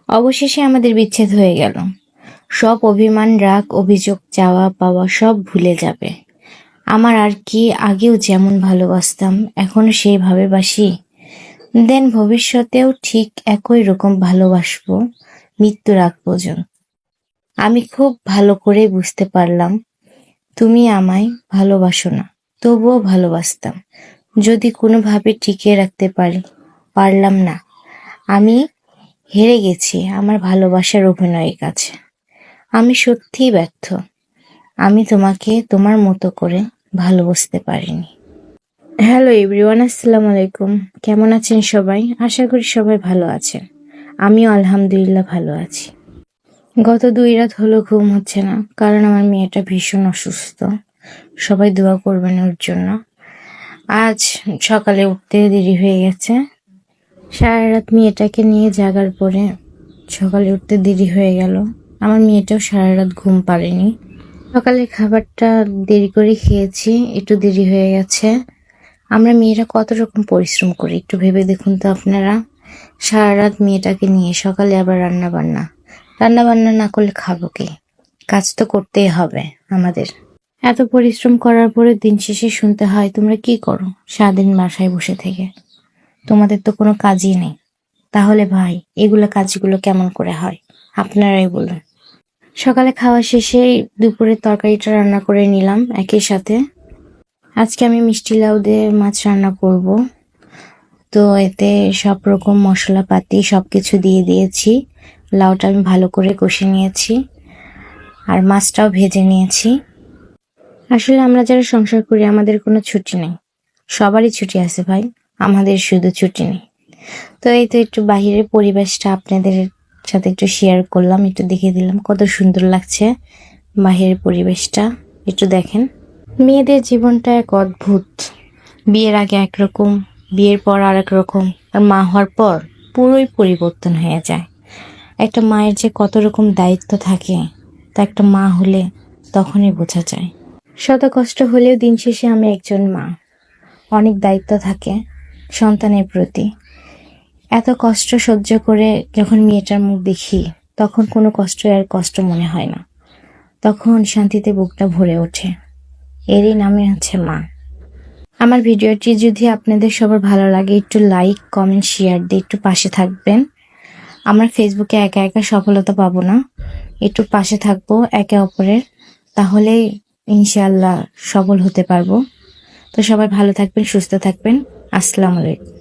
অবশেষে আমাদের বিচ্ছেদ হয়ে গেল। সব অভিমান, রাগ, অভিযোগ, চাওয়া পাওয়া সব ভুলে যাবে। আমার আর কি আগেও যেমন ভালোবাসতাম এখনো সেইভাবে বাসি। দেন ভবিষ্যতেও ঠিক একই রকম ভালোবাসবো মৃত্যুর আগ পর্যন্ত। আমি খুব ভালো করে বুঝতে পারলাম তুমি আমায় ভালোবাসো না, তবুও ভালোবাসতাম। যদি কোনোভাবে টিকিয়ে রাখতে পারলাম না। আমি হেরে গেছি আমার ভালোবাসার অভিনয়ের কাছে। আমি সত্যিই ব্যর্থ। আমি তোমাকে তোমার মতো করে ভালোবাসতে পারিনি। হ্যালো এভরিওয়ান, আসসালামু আলাইকুম। কেমন আছেন সবাই? আশা করি সবাই ভালো আছেন। আমিও আলহামদুলিল্লাহ ভালো আছি। গত 2 রাত হলো ঘুম হচ্ছে না, কারণ আমার মেয়েটা ভীষণ অসুস্থ। সবাই দোয়া করবেন ওর জন্য। আজ সকালে উঠতে দেরি হয়ে গেছে। সারা রাত মেয়েটাকে নিয়ে জাগার পরে সকালে উঠতে দেরি হয়ে গেল। আমার মেয়েটাও সারা রাত ঘুম পাড়েনি। সকালে খাবারটা দেরি করে খেয়েছি, একটু দেরি হয়ে গেছে। আমরা মেয়েরা কত রকম পরিশ্রম করি একটু ভেবে দেখুন তো আপনারা। সারা রাত মেয়েটাকে নিয়ে সকালে আবার রান্না বান্না না করলে খাবো কি? কাজ তো করতেই হবে আমাদের। এত পরিশ্রম করার পরে দিন শেষে শুনতে হয় তোমরা কি করো সারাদিন বাসায় বসে থেকে, তোমাদের তো কোনো কাজই নেই। তাহলে ভাই এগুলো কাজগুলো কেমন করে হয় আপনারাই বলুন। সকালে খাওয়া শেষে দুপুরের তরকারিটা রান্না করে নিলাম একই সাথে। আজকে আমি মিষ্টি লাউ দিয়ে মাছ রান্না করব। তো এতে সব রকম মশলাপাতি সবকিছু দিয়ে দিয়েছি। লাউটা আমি ভালো করে কষে নিয়েছি আর মাছটাও ভেজে নিয়েছি। আসলে আমরা যারা সংসার করি আমাদের কোনো ছুটি নেই, সবারই ছুটি আছে ভাই, আমাদের শুধু ছুটি নেই। তো এই তো একটু বাহিরের পরিবেশটা আপনাদের সাথে একটু শেয়ার করলাম, একটু দেখিয়ে দিলাম কত সুন্দর লাগছে বাহিরের পরিবেশটা। একটু দেখেন। মেয়েদের জীবনটা এক অদ্ভুত। বিয়ের আগে একরকম, বিয়ের পর আর এক রকম, আর মা হওয়ার পর পুরোই পরিবর্তন হয়ে যায়। একটা মায়ের যে কত রকম দায়িত্ব থাকে তা একটা মা হলে তখনই বোঝা যায়। শত কষ্ট হলেও দিন শেষে আমি একজন মা। অনেক দায়িত্ব থাকে সন্তানের প্রতি। এত কষ্ট সহ্য করে যখন মেয়েটার মুখ দেখি তখন কোনো কষ্ট আর কষ্ট মনে হয় না, তখন শান্তিতে বুকটা ভরে ওঠে। এরই নামই হচ্ছে মা। আমার ভিডিওটি যদি আপনাদের সবার ভালো লাগে একটু লাইক, কমেন্ট, শেয়ার দিয়ে একটু পাশে থাকবেন। আমরা ফেসবুকে একা একা সফলতা পাবো না, একটু পাশে থাকবো একে অপরের, তাহলেই ইনশাআল্লাহ সফল হতে পারবো। তো সবাই ভালো থাকবেন, সুস্থ থাকবেন। আসসালামু আলাইকুম।